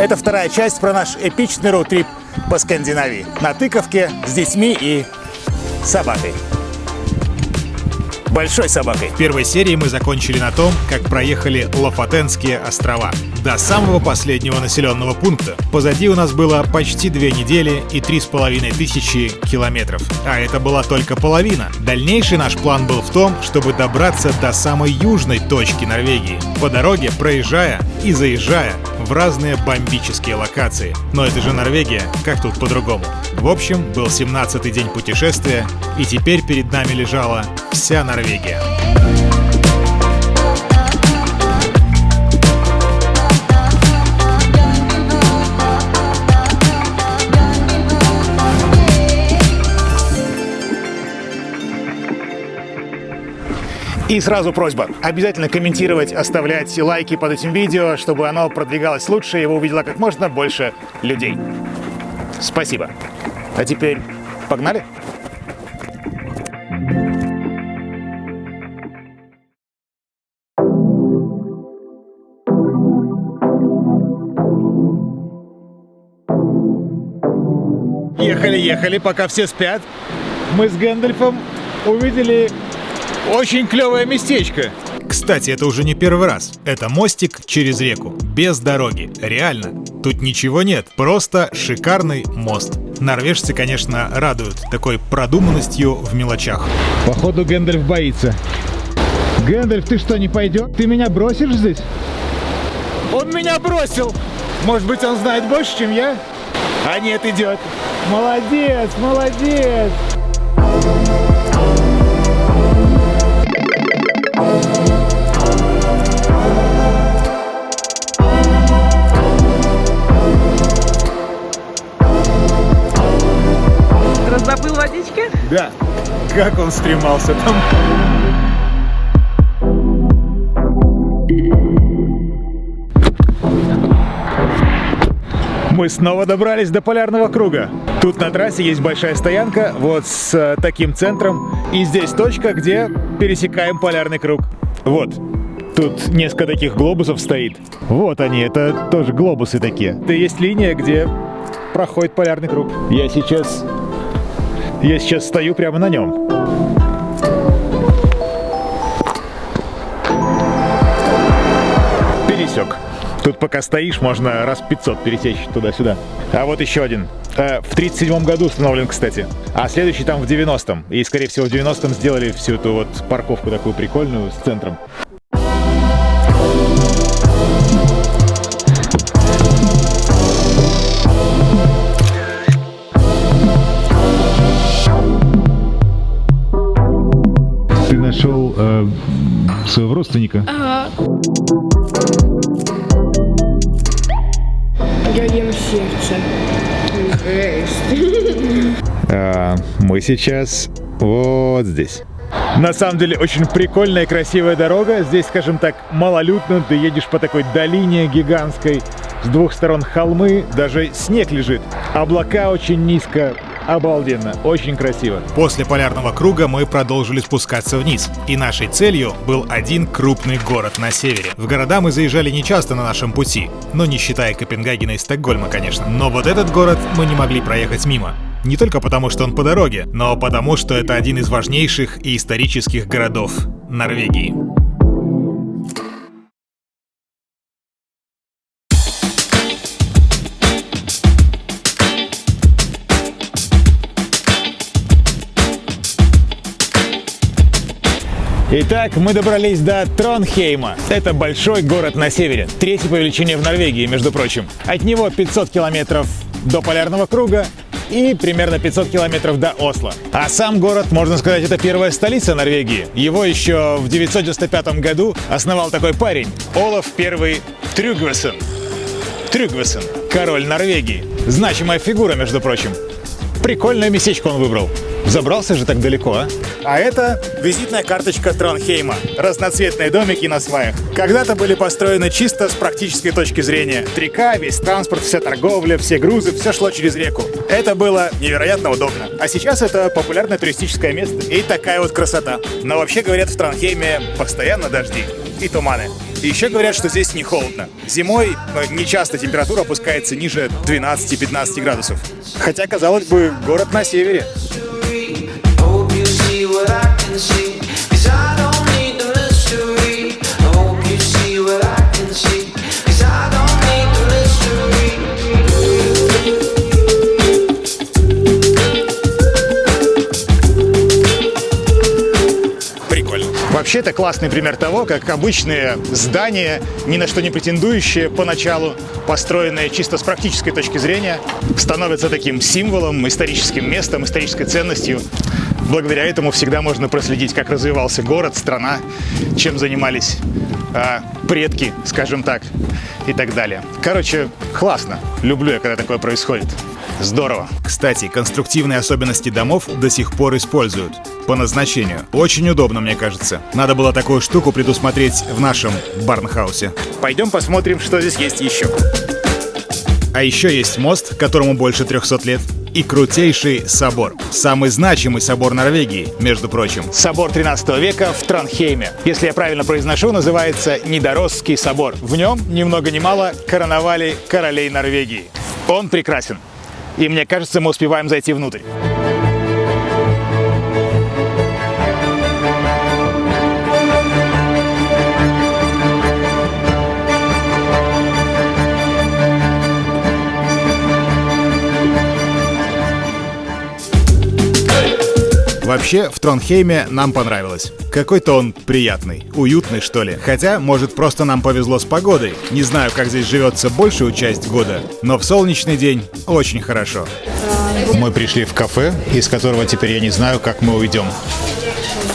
Это вторая часть про наш эпичный роуд-трип по Скандинавии. На тыковке с детьми и собакой. Большой собакой. В первой серии мы закончили на том, как проехали Лофотенские острова до самого последнего населенного пункта. Позади у нас было почти 2 недели и 3500 километров. А это была только половина. Дальнейший наш план был в том, чтобы добраться до самой южной точки Норвегии, по дороге проезжая и заезжая в разные бомбические локации. Но это же Норвегия, как тут по-другому? В общем, был 17-й день путешествия, и теперь перед нами лежала вся Норвегия. И сразу просьба, обязательно комментировать, оставлять лайки под этим видео, чтобы оно продвигалось лучше и его увидело как можно больше людей. Спасибо. А теперь погнали? Ехали, пока все спят. Мы с Гэндальфом увидели очень клевое местечко. Кстати, это уже не первый раз. Это мостик через реку, без дороги. Реально, тут ничего нет, просто шикарный мост. Норвежцы, конечно, радуют такой продуманностью в мелочах. Походу, Гэндальф боится. Гэндальф, ты что, не пойдешь? Ты меня бросишь здесь? Он меня бросил! Может быть, он знает больше, чем я? А нет, идет. Молодец, молодец! Раздобыл водички? Да. Как он стремался там. Мы снова добрались до полярного круга. Тут на трассе есть большая стоянка, вот с таким центром. И здесь точка, где пересекаем полярный круг. Вот. Тут несколько таких глобусов стоит. Вот они, это тоже глобусы такие. Это есть линия, где проходит полярный круг. Я сейчас стою прямо на нем. Пересек. Тут пока стоишь, можно раз 500 пересечь туда-сюда. А вот еще один. В 37-м году установлен, кстати. А следующий там в 90-м. И, скорее всего, в 90-м сделали всю эту вот парковку такую прикольную с центром. Ты нашел своего родственника? Ага. Я ем сердце. Мы сейчас вот здесь. На самом деле очень прикольная и красивая дорога. Здесь, скажем так, малолюдно. Ты едешь по такой долине гигантской. С двух сторон холмы. Даже снег лежит. Облака очень низко. Обалденно. Очень красиво. После полярного круга мы продолжили спускаться вниз. И нашей целью был один крупный город на севере. В города мы заезжали нечасто на нашем пути. Но не считая Копенгагена и Стокгольма, конечно. Но вот этот город мы не могли проехать мимо. Не только потому, что он по дороге, но потому, что это один из важнейших и исторических городов Норвегии. Итак, мы добрались до Тронхейма. Это большой город на севере. Третий по величине в Норвегии, между прочим. От него 500 километров до полярного круга и примерно 500 километров до Осло. А сам город, можно сказать, это первая столица Норвегии. Его еще в 995 году основал такой парень, Олаф I Трюгвасон. Трюгвасон, король Норвегии. Значимая фигура, между прочим. Прикольное местечко он выбрал. Забрался же так далеко, а? А это визитная карточка Тронхейма. Разноцветные домики на сваях. Когда-то были построены чисто с практической точки зрения. Река, весь транспорт, вся торговля, все грузы, все шло через реку. Это было невероятно удобно. А сейчас это популярное туристическое место. И такая вот красота. Но вообще, говорят, в Тронхейме постоянно дожди и туманы. И еще говорят, что здесь не холодно. Зимой не часто температура опускается ниже 12-15 градусов. Хотя, казалось бы, город на севере. Вообще, это классный пример того, как обычные здания, ни на что не претендующие поначалу, построенные чисто с практической точки зрения, становятся таким символом, историческим местом, исторической ценностью. Благодаря этому всегда можно проследить, как развивался город, страна, чем занимались предки, скажем так, и так далее. Короче, классно. Люблю я, когда такое происходит. Здорово. Кстати, конструктивные особенности домов до сих пор используют. По назначению. Очень удобно, мне кажется. Надо было такую штуку предусмотреть в нашем Барнхаусе. Пойдем посмотрим, что здесь есть еще. А еще есть мост, которому больше 300 лет, и крутейший собор. Самый значимый собор Норвегии, между прочим. Собор 13 века в Тронхейме. Если я правильно произношу, называется Нидоросский собор. В нем, ни много ни мало, короновали королей Норвегии. Он прекрасен. И мне кажется, мы успеваем зайти внутрь. Вообще, в Тронхейме нам понравилось. Какой-то он приятный, уютный, что ли. Хотя, может, просто нам повезло с погодой. Не знаю, как здесь живется большую часть года, но в солнечный день очень хорошо. Мы пришли в кафе, из которого теперь я не знаю, как мы уйдем.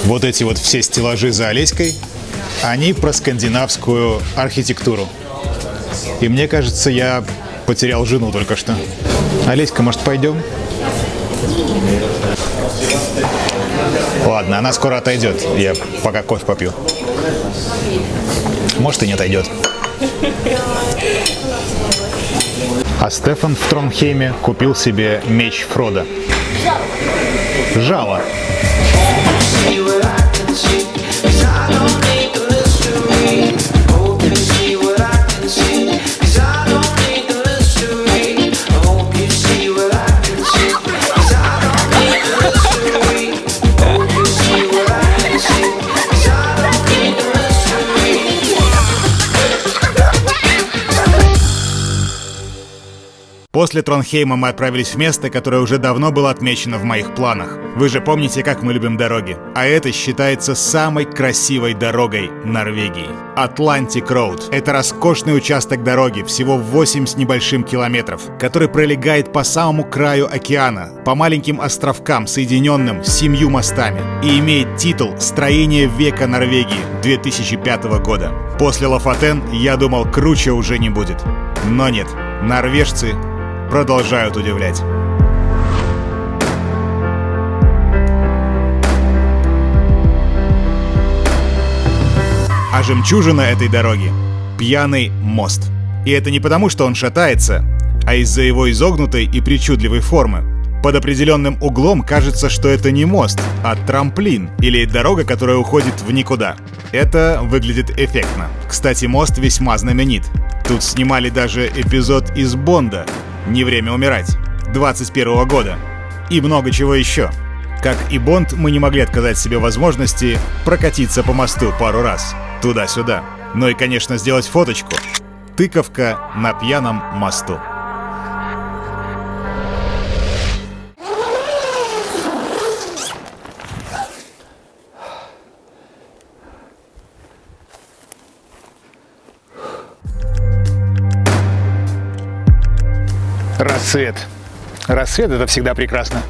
Вот эти вот все стеллажи за Олеськой, они про скандинавскую архитектуру. И мне кажется, я потерял жену только что. Олеська, может, пойдем? Ладно, она скоро отойдет. Я пока кофе попью. Может, и не отойдет. А Стефан в Тронхейме купил себе меч Фродо. Жало. После Тронхейма мы отправились в место, которое уже давно было отмечено в моих планах. Вы же помните, как мы любим дороги. А это считается самой красивой дорогой Норвегии. Atlantic Road. Это роскошный участок дороги, всего 8 с небольшим километров, который пролегает по самому краю океана, по маленьким островкам, соединенным 7 мостами, и имеет титул «Строение века Норвегии» 2005 года. После Лофотен я думал, круче уже не будет. Но нет, норвежцы продолжают удивлять. А жемчужина этой дороги — пьяный мост. И это не потому, что он шатается, а из-за его изогнутой и причудливой формы. Под определенным углом кажется, что это не мост, а трамплин или дорога, которая уходит в никуда. Это выглядит эффектно. Кстати, мост весьма знаменит. Тут снимали даже эпизод из Бонда «Не время умирать» 21 года. И много чего еще. Как и Бонд, мы не могли отказать себе возможности прокатиться по мосту пару раз. Туда-сюда. Ну и, конечно, сделать фоточку. Тыковка на пьяном мосту. Рассвет. Рассвет — это всегда прекрасно.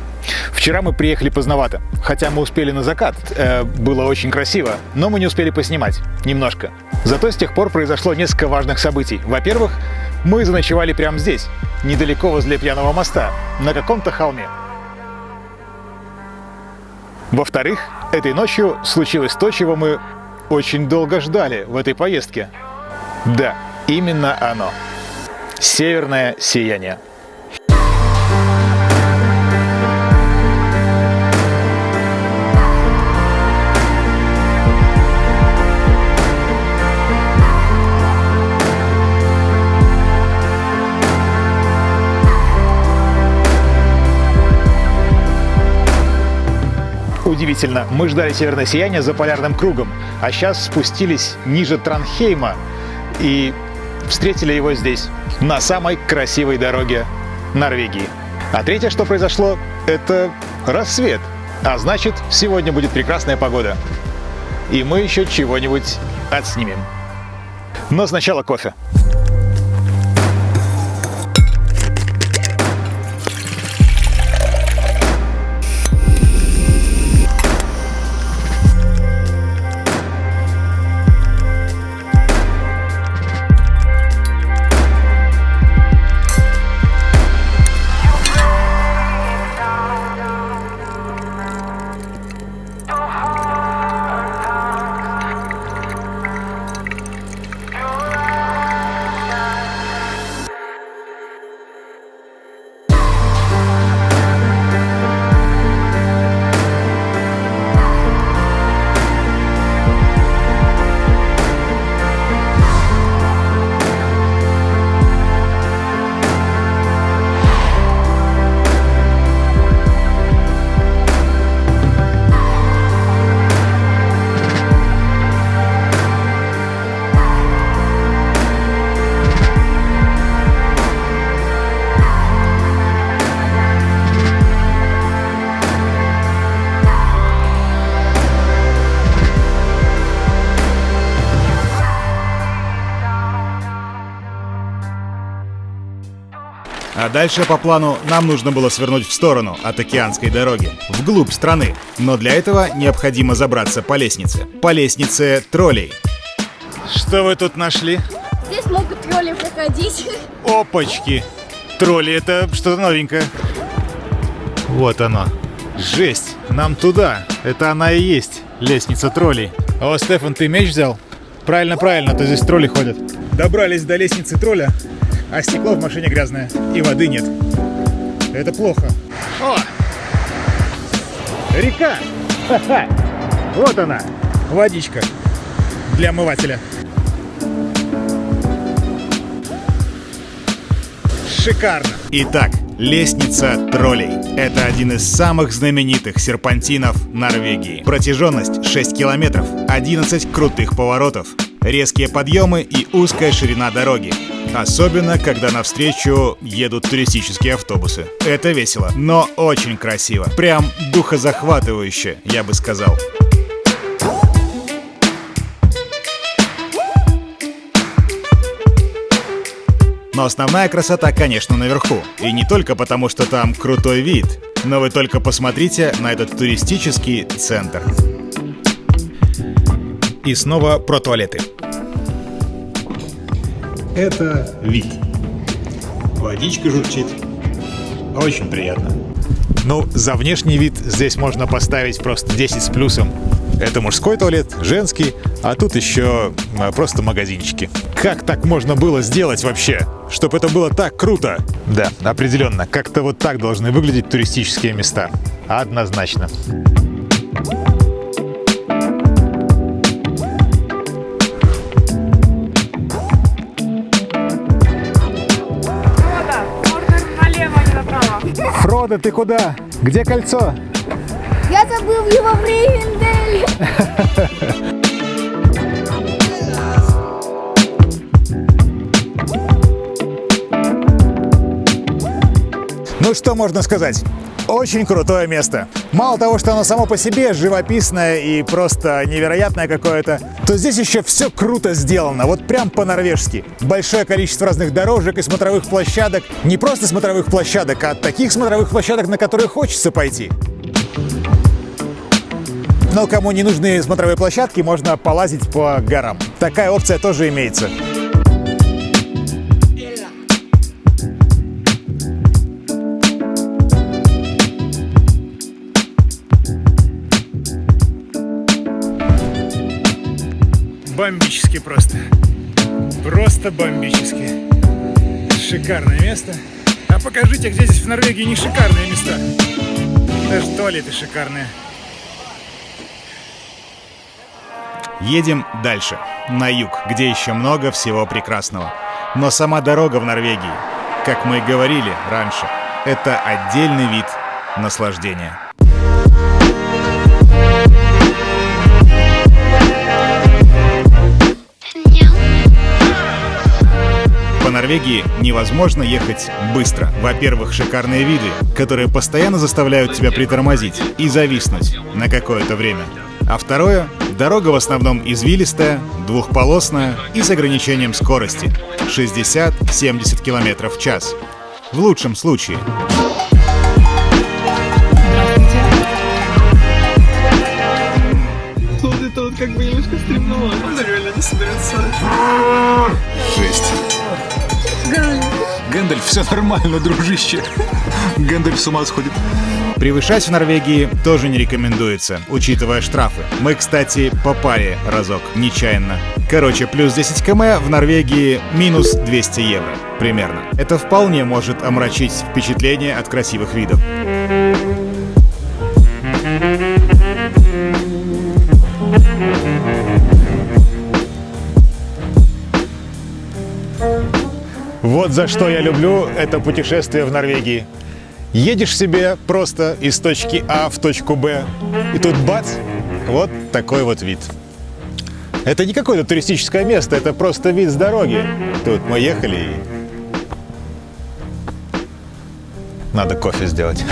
Вчера мы приехали поздновато, хотя мы успели на закат. Было очень красиво, но мы не успели поснимать. Немножко. Зато с тех пор произошло несколько важных событий. Во-первых, мы заночевали прямо здесь, недалеко возле пьяного моста, на каком-то холме. Во-вторых, этой ночью случилось то, чего мы очень долго ждали в этой поездке. Да, именно оно. Северное сияние. Удивительно, мы ждали северное сияние за полярным кругом, а сейчас спустились ниже Тронхейма и встретили его здесь, на самой красивой дороге Норвегии. А третье, что произошло, это рассвет. А значит, сегодня будет прекрасная погода. И мы еще чего-нибудь отснимем. Но сначала кофе. А дальше по плану нам нужно было свернуть в сторону от океанской дороги, вглубь страны. Но для этого необходимо забраться по лестнице. По лестнице троллей. Что вы тут нашли? Здесь могут тролли проходить. Опачки! Тролли — это что-то новенькое. Вот оно. Жесть! Нам туда! Это она и есть, лестница троллей. О, Стефан, ты меч взял? Правильно, правильно, а то здесь тролли ходят. Добрались до лестницы тролля, а стекло в машине грязное, и воды нет. Это плохо. О! Река! Ха-ха! Вот она, водичка для омывателя. Шикарно! Итак, лестница троллей. Это один из самых знаменитых серпантинов Норвегии. Протяженность 6 километров, 11 крутых поворотов, резкие подъемы и узкая ширина дороги. Особенно, когда навстречу едут туристические автобусы. Это весело, но очень красиво. Прям духозахватывающе, я бы сказал. Но основная красота, конечно, наверху. И не только потому, что там крутой вид, но вы только посмотрите на этот туристический центр. И снова про туалеты. Это вид. Водичка журчит. Очень приятно. Ну, за внешний вид здесь можно поставить просто 10 с плюсом. Это мужской туалет, женский, а тут еще просто магазинчики. Как так можно было сделать вообще? Чтобы это было так круто? Да, определенно. Как-то вот так должны выглядеть туристические места. Однозначно. Фродо, ты куда? Где кольцо? Я забыл его в Ривенделе. Ну что можно сказать? Очень крутое место. Мало того, что оно само по себе живописное и просто невероятное какое-то, то здесь еще все круто сделано, вот прям по-норвежски. Большое количество разных дорожек и смотровых площадок. Не просто смотровых площадок, а таких смотровых площадок, на которые хочется пойти. Но кому не нужны смотровые площадки, можно полазить по горам. Такая опция тоже имеется. Бомбически просто. Просто бомбически. Шикарное место. А покажите, где здесь в Норвегии не шикарные места. Даже туалеты шикарные. Едем дальше, на юг, где еще много всего прекрасного. Но сама дорога в Норвегии, как мы и говорили раньше, это отдельный вид наслаждения. Норвегии невозможно ехать быстро. Во-первых, шикарные виды, которые постоянно заставляют тебя притормозить и зависнуть на какое-то время. А второе — дорога в основном извилистая, двухполосная и с ограничением скорости — 60-70 км в час. В лучшем случае. Вот это вот как бы немножко стремновато. Он реально не соберется. Жесть. Гэндальф, все нормально, дружище. Гэндальф с ума сходит. Превышать в Норвегии тоже не рекомендуется, учитывая штрафы. Мы, кстати, попали разок, нечаянно. Короче, плюс 10 км в Норвегии минус 200 евро, примерно. Это вполне может омрачить впечатление от красивых видов. Вот за что я люблю это путешествие в Норвегии. Едешь себе просто из точки А в точку Б, и тут бац, вот такой вот вид. Это не какое-то туристическое место, это просто вид с дороги. Тут мы ехали и... Надо кофе сделать.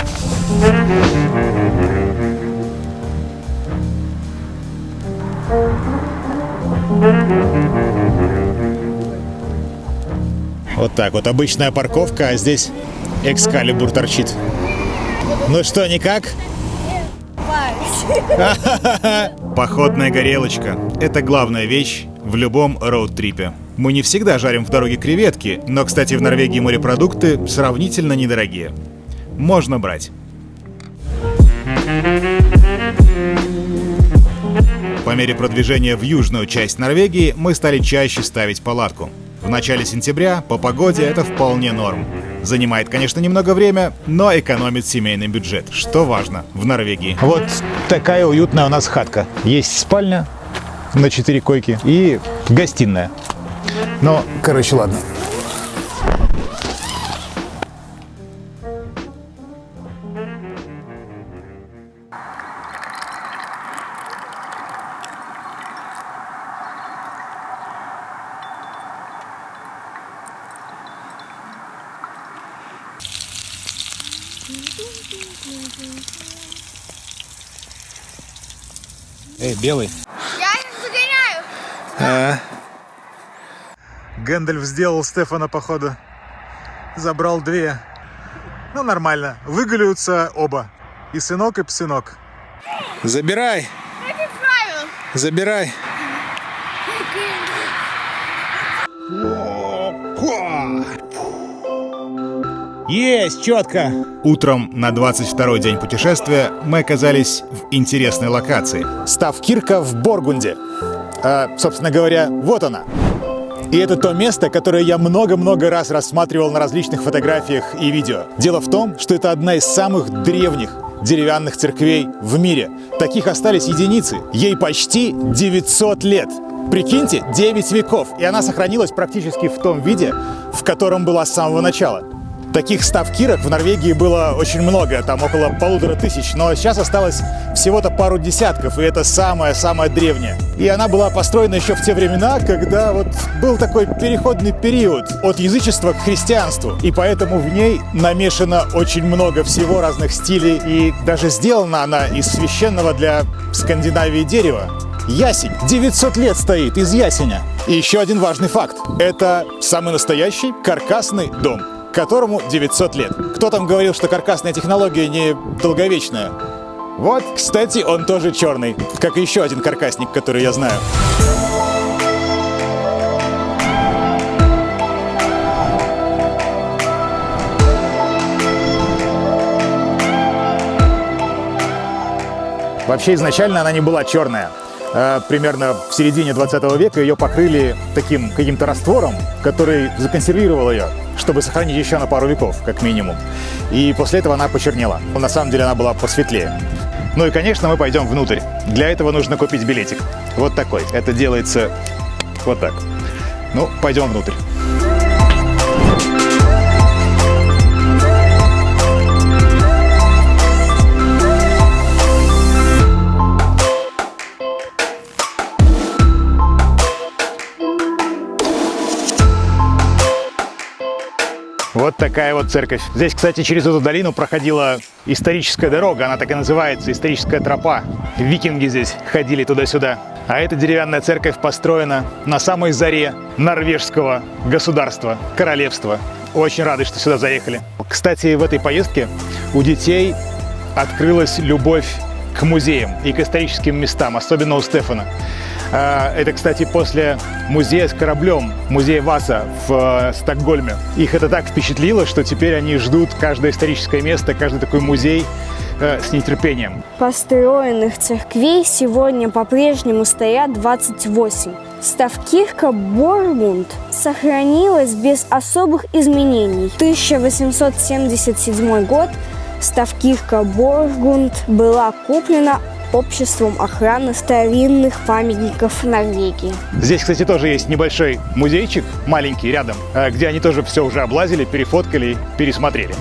Вот так вот, обычная парковка, а здесь Экскалибур торчит. Ну что, никак? Походная горелочка — это главная вещь в любом роуд-трипе. Мы не всегда жарим в дороге креветки, но, кстати, в Норвегии морепродукты сравнительно недорогие. Можно брать. По мере продвижения в южную часть Норвегии мы стали чаще ставить палатку. В начале сентября по погоде это вполне норм. Занимает, конечно, немного время, но экономит семейный бюджет, что важно в Норвегии. Вот такая уютная у нас хатка. Есть спальня на 4 койки и гостиная. Ну, короче, ладно. Эй, белый. Я их загоняю. Гэндальф сделал Стефана, походу. Забрал 2. Ну, нормально. Выгуливаются оба. И сынок, и псынок. Забирай, Как и правил. забирай. Есть, четко. Утром на 22-й день путешествия мы оказались в интересной локации. Ставкирка в Боргунде. Собственно говоря, вот она. И это то место, которое я много-много раз рассматривал на различных фотографиях и видео. Дело в том, что это одна из самых древних деревянных церквей в мире. Таких остались единицы. Ей почти 900 лет. Прикиньте, 9 веков. И она сохранилась практически в том виде, в котором была с самого начала. Таких ставкирок в Норвегии было очень много, там около 1500, но сейчас осталось всего-то пару десятков, и это самая-самая древняя. И она была построена еще в те времена, когда вот был такой переходный период от язычества к христианству, и поэтому в ней намешано очень много всего, разных стилей, и даже сделана она из священного для Скандинавии дерева. Ясень. 900 лет стоит из ясеня. И еще один важный факт. Это самый настоящий каркасный дом, которому 900 лет. Кто там говорил, что каркасная технология не долговечная? Вот, кстати, он тоже черный, как и еще один каркасник, который я знаю. Вообще, изначально она не была черная. Примерно в середине 20 века ее покрыли таким каким-то раствором, который законсервировал ее, чтобы сохранить еще на пару веков, как минимум. И после этого она почернела. Но на самом деле она была посветлее. Ну и, конечно, мы пойдем внутрь. Для этого нужно купить билетик. Вот такой. Это делается вот так. Ну, пойдем внутрь. Вот такая вот церковь. Здесь, кстати, через эту долину проходила историческая дорога, она так и называется, историческая тропа. Викинги здесь ходили туда-сюда. А эта деревянная церковь построена на самой заре норвежского государства, королевства. Очень рады, что сюда заехали. Кстати, в этой поездке у детей открылась любовь к музеям и к историческим местам, особенно у Стефана. Это, кстати, после музея с кораблем, музея Васа в Стокгольме. Их это так впечатлило, что теперь они ждут каждое историческое место, каждый такой музей с нетерпением. Построенных церквей сегодня по-прежнему стоят 28. Ставкирка Боргунд сохранилась без особых изменений. 1877 год Ставкирка Боргунд была куплена Обществом охраны старинных памятников Норвегии. Здесь, кстати, тоже есть небольшой музейчик, маленький, рядом, где они тоже все уже облазили, перефоткали, пересмотрели.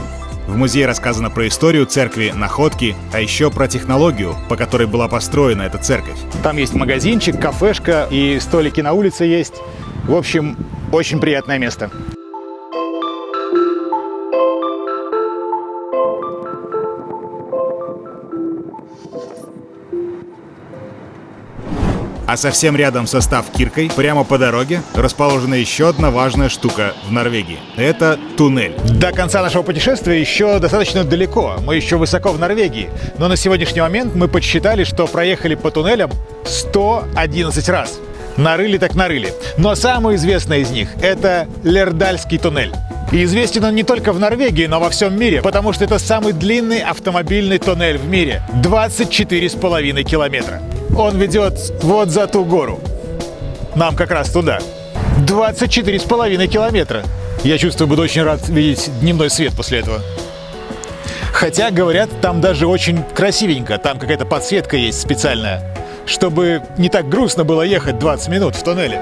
В музее рассказано про историю церкви, находки, а еще про технологию, по которой была построена эта церковь. Там есть магазинчик, кафешка и столики на улице есть. В общем, очень приятное место. А совсем рядом со Ставкиркой, прямо по дороге, расположена еще одна важная штука в Норвегии. Это туннель. До конца нашего путешествия еще достаточно далеко. Мы еще высоко в Норвегии. Но на сегодняшний момент мы подсчитали, что проехали по туннелям 111 раз. Нарыли так нарыли. Но самый известный из них – это Лердальский туннель. И известен он не только в Норвегии, но во всем мире, потому что это самый длинный автомобильный туннель в мире – 24,5 километра. Он ведет вот за ту гору. Нам как раз туда. 24,5 километра. Я чувствую, буду очень рад видеть дневной свет после этого. Хотя, говорят, там даже очень красивенько. Там какая-то подсветка есть специальная, чтобы не так грустно было ехать 20 минут в туннеле.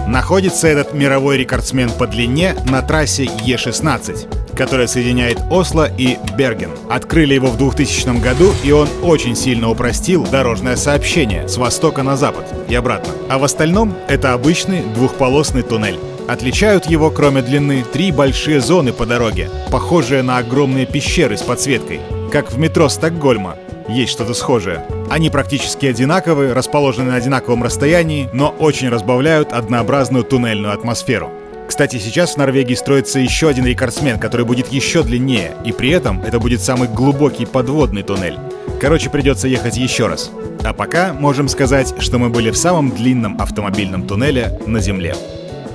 Находится этот мировой рекордсмен по длине на трассе Е16, которая соединяет Осло и Берген. Открыли его в 2000 году, и он очень сильно упростил дорожное сообщение с востока на запад и обратно. А в остальном это обычный двухполосный туннель. Отличают его, кроме длины, 3 большие зоны по дороге, похожие на огромные пещеры с подсветкой, как в метро Стокгольма. Есть что-то схожее. Они практически одинаковы, расположены на одинаковом расстоянии, но очень разбавляют однообразную туннельную атмосферу. Кстати, сейчас в Норвегии строится еще один рекордсмен, который будет еще длиннее, и при этом это будет самый глубокий подводный туннель. Короче, придется ехать еще раз. А пока можем сказать, что мы были в самом длинном автомобильном туннеле на Земле.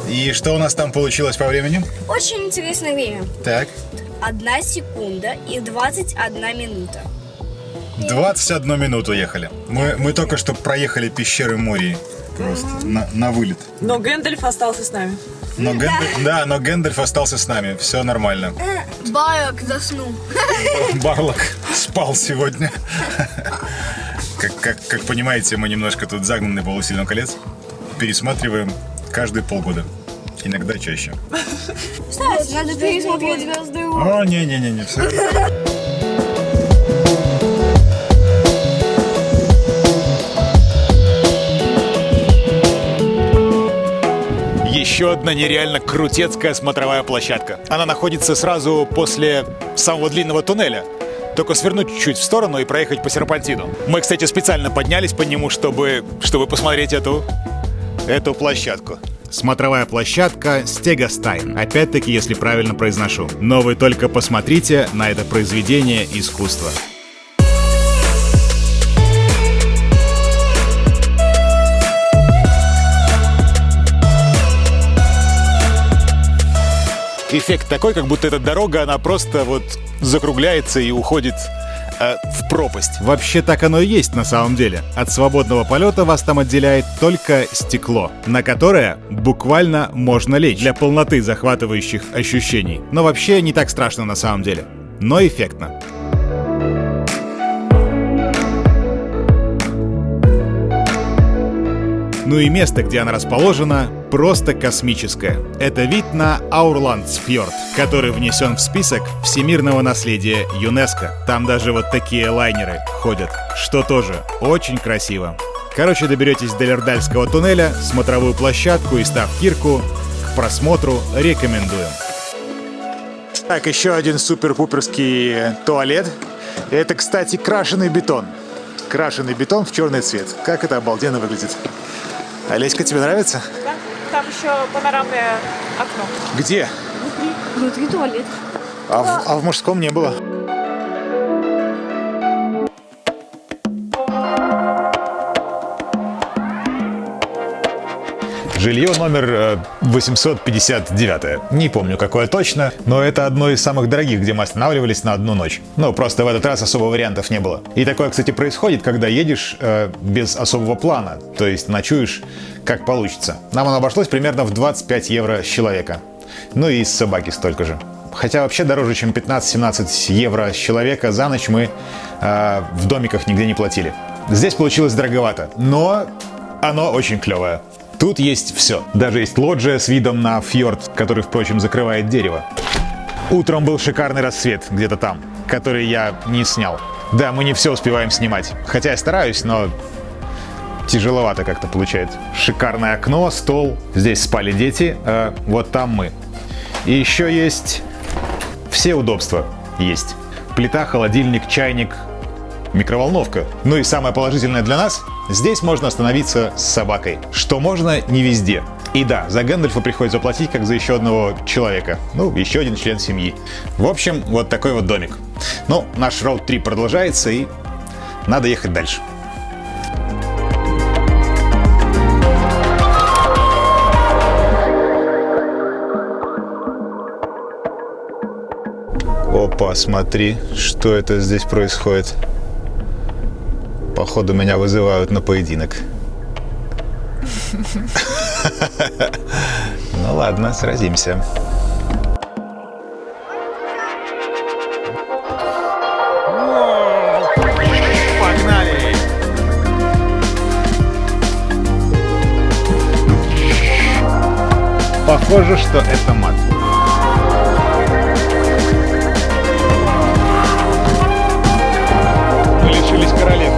И что у нас там получилось по времени? Очень интересное время. Так, 1 секунда и 21 минута. 21 минуту ехали. Мы только что проехали пещеры Мории. Просто на вылет. Но Гэндальф остался с нами. Но Гэндальф остался с нами. Все нормально. Байок заснул. Барлок спал сегодня. Как понимаете, мы немножко тут загнаны по «Властелину колец». Пересматриваем каждые полгода. Иногда чаще. Кстати, надо пересмотреть «Звезды». О, не-не-не, все. Еще одна нереально крутецкая смотровая площадка. Она находится сразу после самого длинного туннеля. Только свернуть чуть-чуть в сторону и проехать по серпантину. Мы, кстати, специально поднялись по нему, чтобы посмотреть эту площадку. Смотровая площадка Стегастайн. Опять-таки, если правильно произношу. Но вы только посмотрите на это произведение искусства. Эффект такой, как будто эта дорога, она просто вот закругляется и уходит в пропасть. Вообще так оно и есть на самом деле. От свободного полета вас там отделяет только стекло, на которое буквально можно лечь для полноты захватывающих ощущений. Но вообще не так страшно на самом деле, но эффектно. Ну и место, где она расположена, просто космическое. Это вид на Аурландсфьорд, который внесен в список всемирного наследия ЮНЕСКО. Там даже вот такие лайнеры ходят, что тоже очень красиво. Короче, доберетесь до Лердальского туннеля, смотровую площадку и Ставкирку. К просмотру рекомендуем. Так, еще один супер-пуперский туалет. Это, кстати, крашеный бетон. Крашеный бетон в черный цвет. Как это обалденно выглядит. Олеська, тебе нравится? Да, там еще панорамное окно. Где? Внутри туалет. А в мужском не было. Жилье номер 859. Не помню, какое точно, но это одно из самых дорогих, где мы останавливались на одну ночь. Ну, просто в этот раз особо вариантов не было. И такое, кстати, происходит, когда едешь без особого плана, то есть ночуешь как получится. Нам оно обошлось примерно в 25 евро с человека. Ну и с собаки столько же. Хотя вообще дороже, чем 15-17 евро с человека за ночь мы в домиках нигде не платили. Здесь получилось дороговато, но оно очень клевое. Тут есть все. Даже есть лоджия с видом на фьорд, который, впрочем, закрывает дерево. Утром был шикарный рассвет где-то там, который я не снял. Да, мы не все успеваем снимать. Хотя я стараюсь, но тяжеловато как-то получается. Шикарное окно, стол. Здесь спали дети, а вот там мы. И еще есть все удобства. Есть плита, холодильник, чайник, микроволновка. Ну и самое положительное для нас — здесь можно остановиться с собакой, что можно не везде. И да, за Гэндальфа приходится платить как за еще одного человека. Ну, еще один член семьи. В общем, вот такой вот домик. Ну, наш роуд-трип продолжается, и надо ехать дальше. Опа, смотри, что это здесь происходит. Походу, меня вызывают на поединок. Ну ладно, сразимся. Погнали! Похоже, что это мат. Мы лишились королев.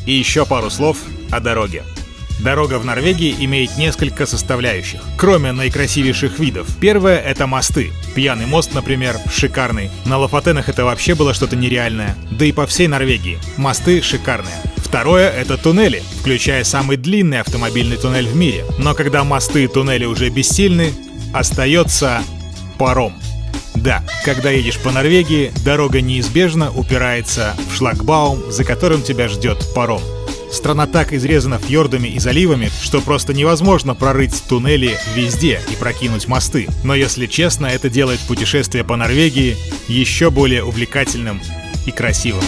И еще пару слов о дороге. Дорога в Норвегии имеет несколько составляющих, кроме наикрасивейших видов. Первое — это мосты. Пьяный мост, например, шикарный. На Лофотенах это вообще было что-то нереальное. Да и по всей Норвегии. Мосты шикарные. Второе — это туннели, включая самый длинный автомобильный туннель в мире. Но когда мосты и туннели уже бессильны, остается паром. Да, когда едешь по Норвегии, дорога неизбежно упирается в шлагбаум, за которым тебя ждет паром. Страна так изрезана фьордами и заливами, что просто невозможно прорыть туннели везде и прокинуть мосты. Но если честно, это делает путешествие по Норвегии еще более увлекательным и красивым.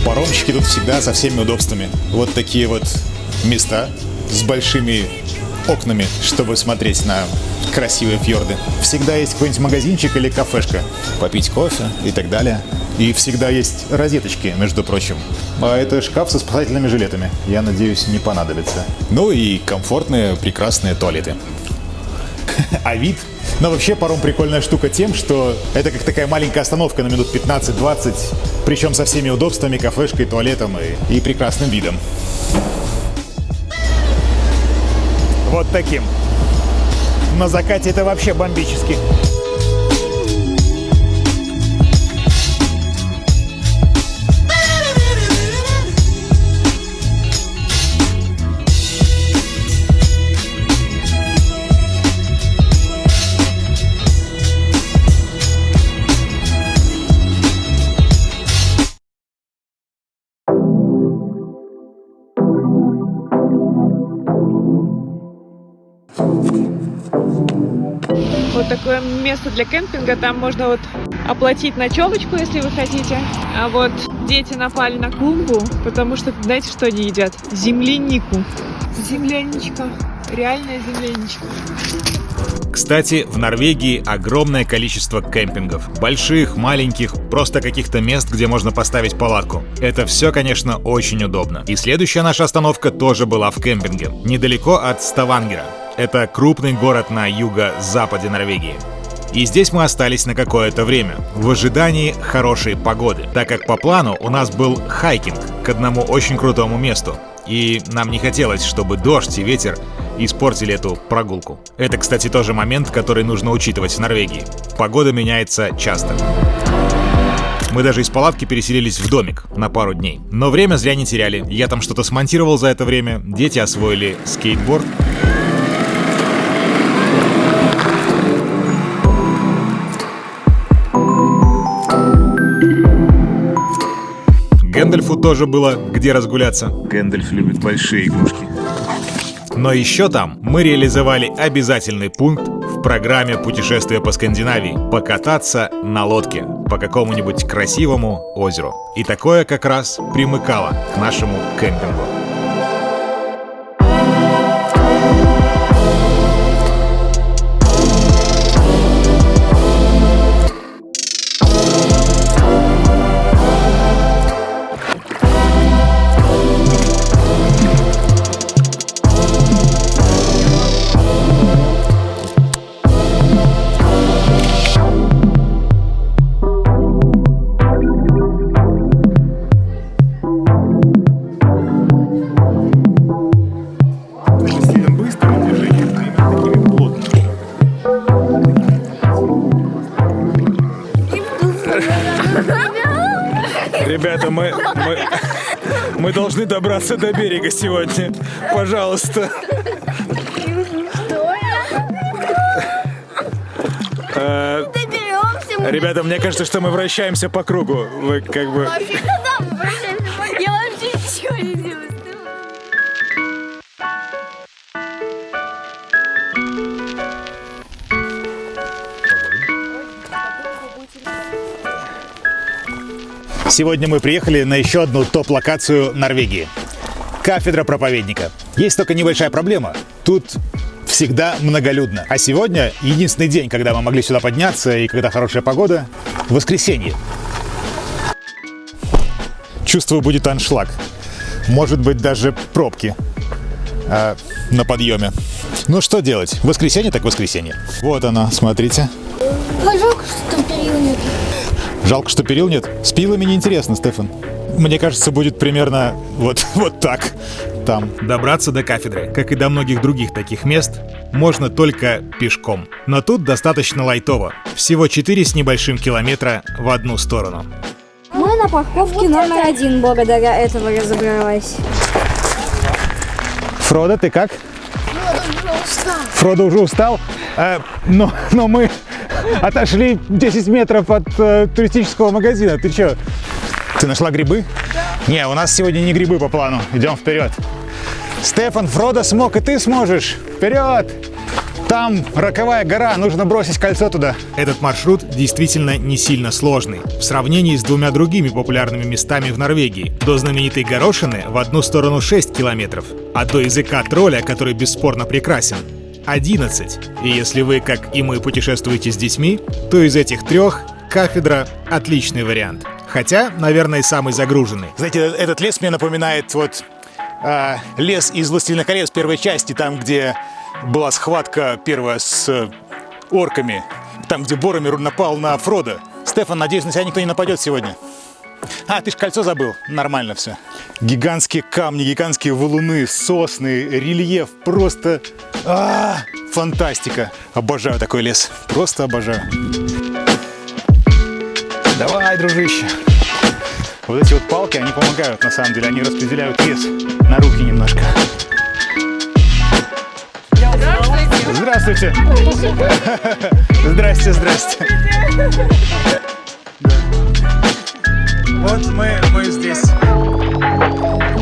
Паромщики тут всегда со всеми удобствами. Вот такие вот места с большими окнами, чтобы смотреть на красивые фьорды. Всегда есть какой-нибудь магазинчик или кафешка, попить кофе и так далее. И всегда есть розеточки, между прочим. А это шкаф со спасательными жилетами. Я надеюсь, не понадобится. Ну и комфортные, прекрасные туалеты. А вид? Но вообще паром прикольная штука тем, что это как такая маленькая остановка на минут 15-20, причем со всеми удобствами, кафешкой, туалетом и прекрасным видом. Вот таким. На закате это вообще бомбически. Вот такое место для кемпинга. Там можно вот оплатить ночевочку, если вы хотите. А вот дети напали на клумбу, потому что, знаете, что они едят? Землянику. Земляничка. Реальная земляничка. Кстати, в Норвегии огромное количество кемпингов. Больших, маленьких, просто каких-то мест, где можно поставить палатку. Это все, конечно, очень удобно. И следующая наша остановка тоже была в кемпинге. Недалеко от Ставангера. Это крупный город на юго-западе Норвегии. И здесь мы остались на какое-то время, в ожидании хорошей погоды, так как по плану у нас был хайкинг к одному очень крутому месту. И нам не хотелось, чтобы дождь и ветер испортили эту прогулку. Это, кстати, тоже момент, который нужно учитывать в Норвегии. Погода меняется часто. Мы даже из палатки переселились в домик на пару дней. Но время зря не теряли. Я там что-то смонтировал за это время, дети освоили скейтборд. Гэндальфу тоже было где разгуляться. Гэндальф любит большие игрушки. Но еще там мы реализовали обязательный пункт в программе путешествия по Скандинавии — покататься на лодке по какому-нибудь красивому озеру. И такое как раз примыкало к нашему кемпингу. Ребята, мы должны добраться до берега сегодня. Пожалуйста. Доберемся. Ребята, мне кажется, что мы вращаемся по кругу. Вы как бы... Я вообще ничего не делаю. Сегодня мы приехали на еще одну топ-локацию Норвегии. Кафедра проповедника. Есть только небольшая проблема. Тут всегда многолюдно. А сегодня единственный день, когда мы могли сюда подняться и когда хорошая погода — воскресенье. Чувствую, будет аншлаг. Может быть, даже пробки на подъеме. Ну что делать? Воскресенье так воскресенье. Вот оно, смотрите. Жалко, что перил нет. Жалко, что перил нет. С пилами неинтересно, Стефан. Мне кажется, будет примерно вот так. Там. Добраться до кафедры, как и до многих других таких мест, можно только пешком. Но тут достаточно лайтово. Всего 4 с небольшим километра в одну сторону. Мы на парковке номер 1 благодаря этому разобралась. Фродо, ты как? Фродо уже устал? Но мы отошли 10 метров от туристического магазина. Ты чё? Ты нашла грибы? Да. Не, у нас сегодня не грибы по плану. Идем вперед. Стефан, Фродо смог, и ты сможешь. Вперед! Там роковая гора, нужно бросить кольцо туда. Этот маршрут действительно не сильно сложный. В сравнении с 2 другими популярными местами в Норвегии. До знаменитой горошины в одну сторону 6 километров, а до языка тролля, который бесспорно прекрасен, 11. И если вы, как и мы, путешествуете с детьми, то из этих 3 кафедра — отличный вариант. Хотя, наверное, самый загруженный. Знаете, этот лес мне напоминает лес из «Властелина колец» первой части, там, где была схватка первая с орками, там, где Боромир напал на Фродо. Стефан, надеюсь, на тебя никто не нападет сегодня. Ты ж кольцо забыл. Нормально все. Гигантские камни, гигантские валуны, сосны, рельеф. Просто фантастика. Обожаю такой лес. Просто обожаю. Давай, дружище. Вот эти вот палки, они помогают, на самом деле. Они распределяют вес на руки немножко. Здравствуйте. Здрасте, здрасте. Вот мы здесь.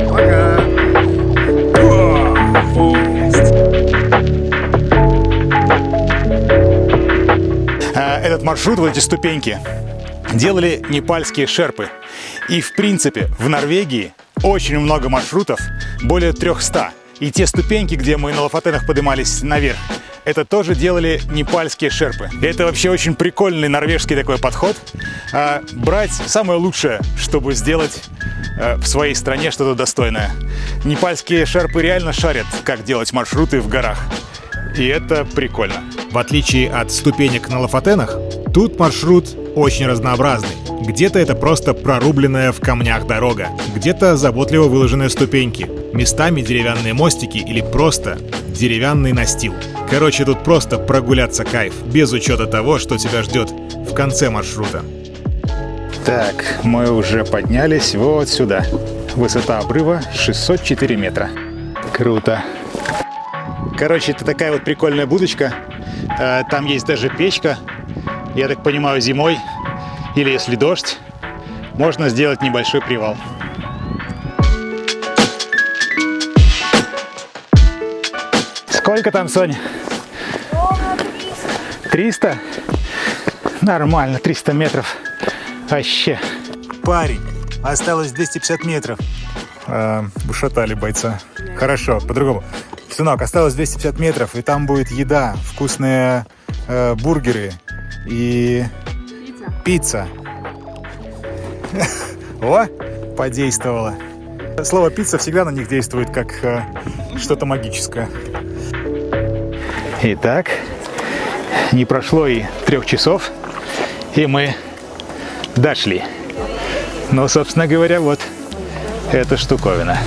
Пока. Этот маршрут, вот эти ступеньки, делали непальские шерпы. И в принципе в Норвегии очень много маршрутов, более 300. И те ступеньки, где мы на Лофотенах поднимались наверх, это тоже делали непальские шерпы. И это вообще очень прикольный норвежский такой подход. Брать самое лучшее, чтобы сделать в своей стране что-то достойное. Непальские шерпы реально шарят, как делать маршруты в горах. И это прикольно. В отличие от ступенек на Лофотенах, тут маршрут очень разнообразный. Где-то это просто прорубленная в камнях дорога, где-то заботливо выложенные ступеньки, местами деревянные мостики или просто деревянный настил. Короче, тут просто прогуляться кайф, без учета того, что тебя ждет в конце маршрута. Так, мы уже поднялись вот сюда. Высота обрыва 604 метра. Круто. Короче, это такая вот прикольная будочка. Там есть даже печка. Я так понимаю, зимой или если дождь, можно сделать небольшой привал. Сколько там, Соня? 300? Нормально, 300 метров. Вообще. Парень, осталось 250 метров. Ушатали бойца. Хорошо, по-другому. Сынок, осталось 250 метров, и там будет еда, вкусные бургеры и пицца. О, подействовало. Слово пицца всегда на них действует как что-то магическое. Итак, не прошло и 3 часов, и мы дошли. Ну, собственно говоря, вот эта штуковина.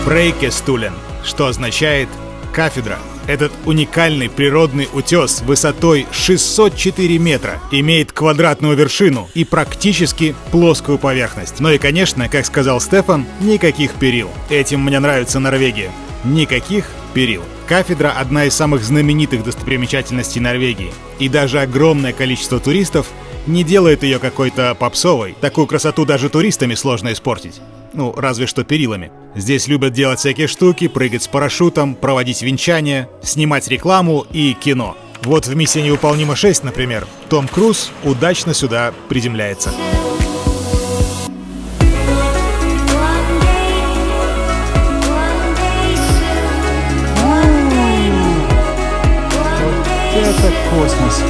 Брейкестулен, что означает «кафедра». Этот уникальный природный утес высотой 604 метра имеет квадратную вершину и практически плоскую поверхность. Ну и, конечно, как сказал Стефан, никаких перил. Этим мне нравится Норвегия. Никаких перил. Кафедра – одна из самых знаменитых достопримечательностей Норвегии. И даже огромное количество туристов не делает ее какой-то попсовой. Такую красоту даже туристами сложно испортить. Ну, разве что перилами. Здесь любят делать всякие штуки, прыгать с парашютом, проводить венчания, снимать рекламу и кино. Вот в «Миссия невыполнима 6», например, Том Круз удачно сюда приземляется. Это космос.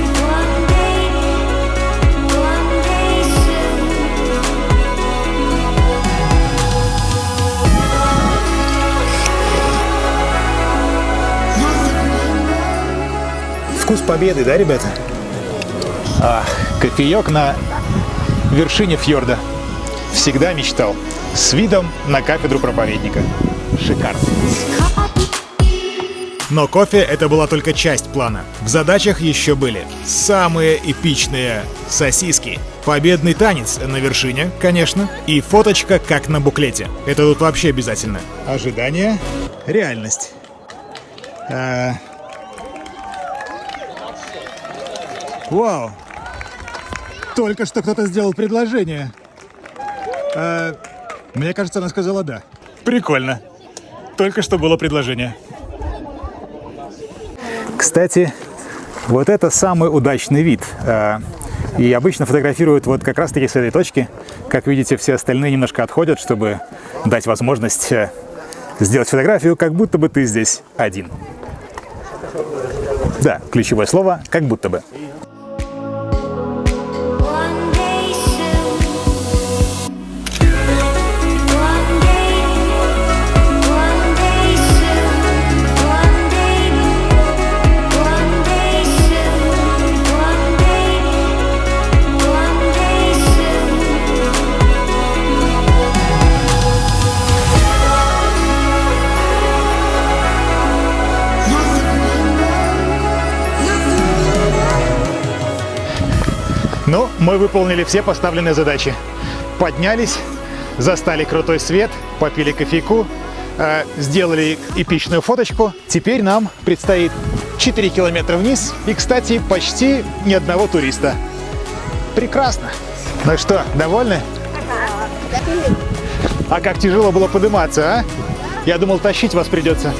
Вкус победы, да, ребята? Кофеек на вершине фьорда. Всегда мечтал. С видом на кафедру проповедника. Шикарно. Но кофе — это была только часть плана. В задачах еще были самые эпичные сосиски, победный танец на вершине, конечно, и фоточка, как на буклете. Это тут вообще обязательно. Ожидание, реальность. Вау! Только что кто-то сделал предложение. Мне кажется, она сказала «да». Прикольно. Только что было предложение. Кстати, вот это самый удачный вид. И обычно фотографируют вот как раз-таки с этой точки. Как видите, все остальные немножко отходят, чтобы дать возможность сделать фотографию, как будто бы ты здесь один. Да, ключевое слово «как будто бы». Ну, мы выполнили все поставленные задачи. Поднялись, застали крутой свет, попили кофейку, сделали эпичную фоточку. Теперь нам предстоит 4 километра вниз и, кстати, почти ни одного туриста. Прекрасно. Ну что, довольны? А как тяжело было подниматься, а? Я думал, тащить вас придется.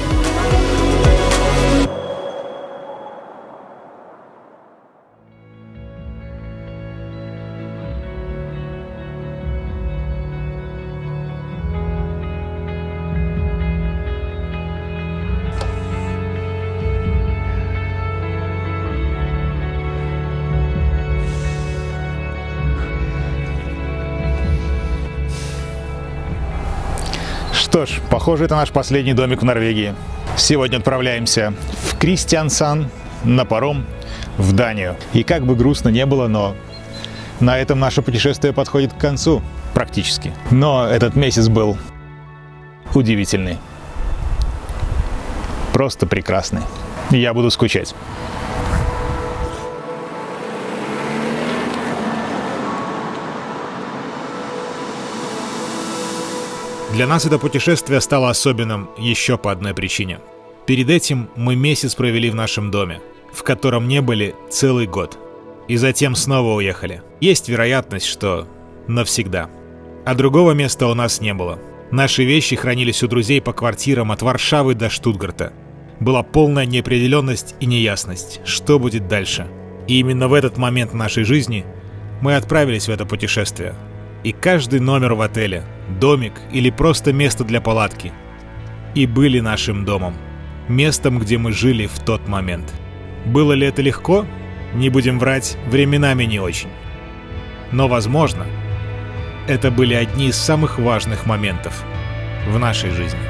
Что ж, похоже, это наш последний домик в Норвегии. Сегодня отправляемся в Кристиансан на паром в Данию. И как бы грустно не было, но на этом наше путешествие подходит к концу практически. Но этот месяц был удивительный. Просто прекрасный. Я буду скучать. Для нас это путешествие стало особенным еще по одной причине. Перед этим мы месяц провели в нашем доме, в котором не были целый год. И затем снова уехали. Есть вероятность, что навсегда. А другого места у нас не было. Наши вещи хранились у друзей по квартирам от Варшавы до Штутгарта. Была полная неопределенность и неясность, что будет дальше. И именно в этот момент нашей жизни мы отправились в это путешествие. И каждый номер в отеле, домик или просто место для палатки и были нашим домом, местом, где мы жили в тот момент. Было ли это легко? Не будем врать, временами не очень. Но, возможно, это были одни из самых важных моментов в нашей жизни.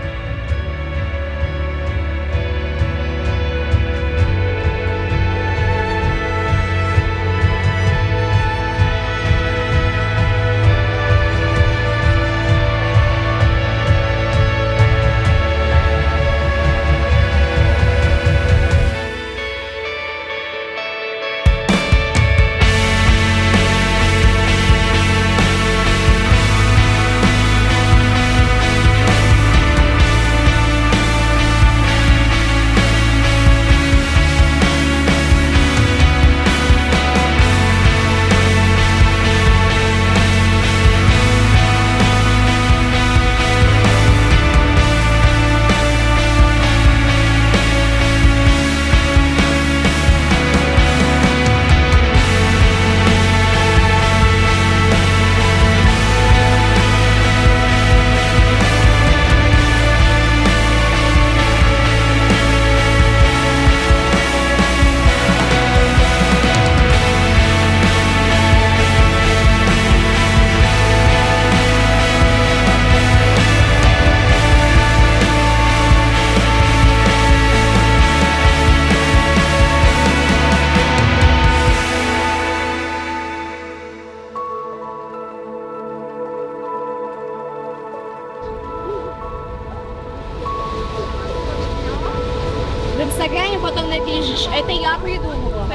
В инстаграме потом напишешь, это я придумала.